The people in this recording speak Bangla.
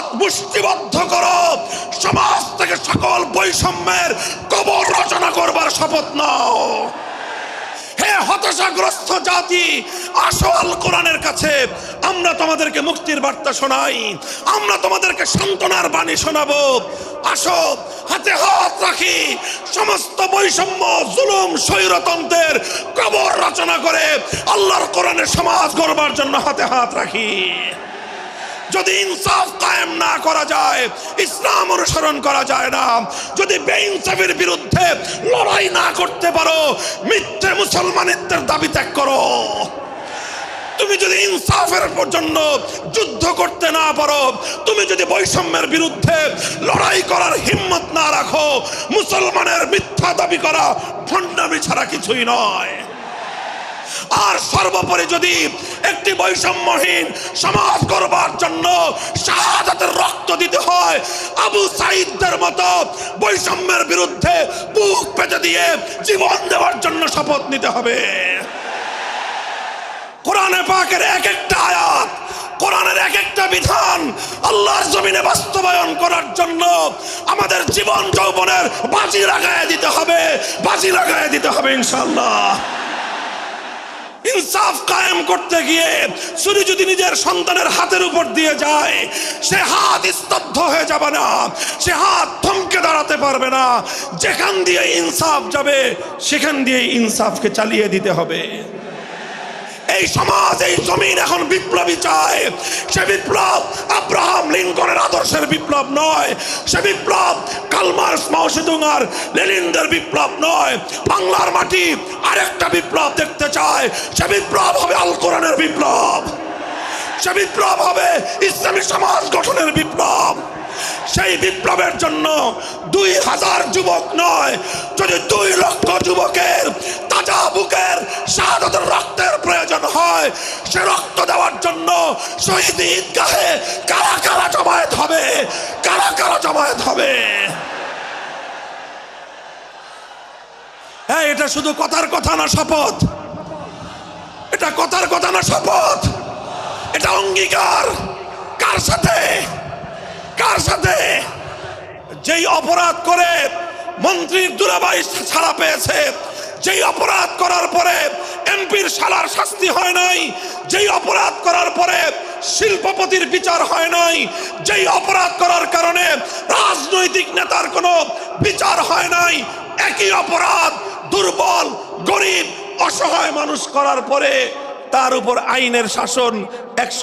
হাত মুষ্টিবদ্ধ করো, সমাজ থেকে সকল বৈষম্যের কবর রচনা করবার শপথ নাও। হে হতাশাগ্রস্ত জাতি, আসো আল কোরআনের কাছে, আমরা তোমাদেরকে মুক্তির বার্তা শোনাই, আমরা তোমাদেরকে সান্ত্বনার বাণী শোনাবো। আসো হাতে হাত রাখি, সমস্ত বৈষম্য, জুলুম, স্বৈরতন্ত্রের কবর রচনা করে আল্লাহর কোরআনের সমাজ গড়বার জন্য হাতে হাত রাখি। যদি ইনসাফ কায়েম না করা যায়, ইসলাম অনুসরণ করা যায় না, যদি বেইনসাফের বিরুদ্ধে লড়াই না করতে পারো, মিথ্যে মুসলমানিত্বের দাবি ত্যাগ করো। তুমি যদি ইনসাফের জন্য যুদ্ধ করতে না পারো, তুমি যদি বৈষম্যের বিরুদ্ধে লড়াই করার হিম্মত না রাখো, মুসলমানের মিথ্যা দাবি করা ভণ্ডামি ছাড়া কিছুই নয়। আর সর্বোপরি যদি একটি বৈষম্যহীন সমাজ গড়বার জন্য শাহাদাতের রক্ত দিতে হয়, আবু সাঈদদের মতো বৈষম্যের বিরুদ্ধে বুক পেতে দিয়ে জীবন দেওয়ার জন্য শপথ নিতে হবে। কোরআনে পাকের এক একটা আয়াত, কোরআনের এক একটা বিধান আল্লাহর জমিনে বাস্তবায়ন করার জন্য আমাদের জীবন যৌবনের বাজি লাগায় দিতে হবে, বাজি লাগায় দিতে হবে ইনশাআল্লাহ। ইনসাফ কায়েম করতে গিয়ে ছুরি যদি নিজের সন্তানের হাতের উপর দিয়ে যায়, সে হাত স্তব্ধ হয়ে যাবে না, সে হাত থমকে দাঁড়াতে পারবে না। যেখান দিয়ে ইনসাফ যাবে সেখান দিয়ে ইনসাফকে চালিয়ে দিতে হবে। এই সমাজ, এই জমিন এখন বিপ্লবী চায়। সে বিপ্লব আব্রাহাম লিঙ্কনের আদর্শের বিপ্লব নয়, সে বিপ্লব কার্ল মার্কস, মাও সেতুং আর লেনিনদের বিপ্লব নয়। বাংলার মাটি আরেকটা বিপ্লব দেখতে চায়, সে বিপ্লব হবে আল কোরআনের বিপ্লব, সে বিপ্লব হবে ইসলামী সমাজ গঠনের বিপ্লব। সেই বিপ্লবের জন্য 2000 যুবক নয়, যদি 2 লক্ষ যুবকের তাজা বুকের শাহাদাতের রক্তের প্রয়োজন হয়, সে রক্ত দেওয়ার জন্য শহীদ ঈদগাহে কারা কারা জমায়েত হবে, কারা কারা জমায়েত হবে। হ্যাঁ, এটা শুধু কথার কথা না, শপথ। এটা কথার কথা না, শপথ। এটা অঙ্গীকার। কার সাথে? কার সাথে? যেই অপরাধ করে মন্ত্রীর দুলাভাই ছাড়া পেয়েছে, যেই অপরাধ করার পরে এমপির শালার শাস্তি হয় নাই, যেই অপরাধ করার পরে শিল্পপতির বিচার হয় নাই, যেই অপরাধ করার কারণে রাজনৈতিক নেতার কোনো বিচার হয় নাই, একই অপরাধ দুর্বল, গরিব, অসহায় মানুষ করার পরে তার উপর আইনের শাসন 100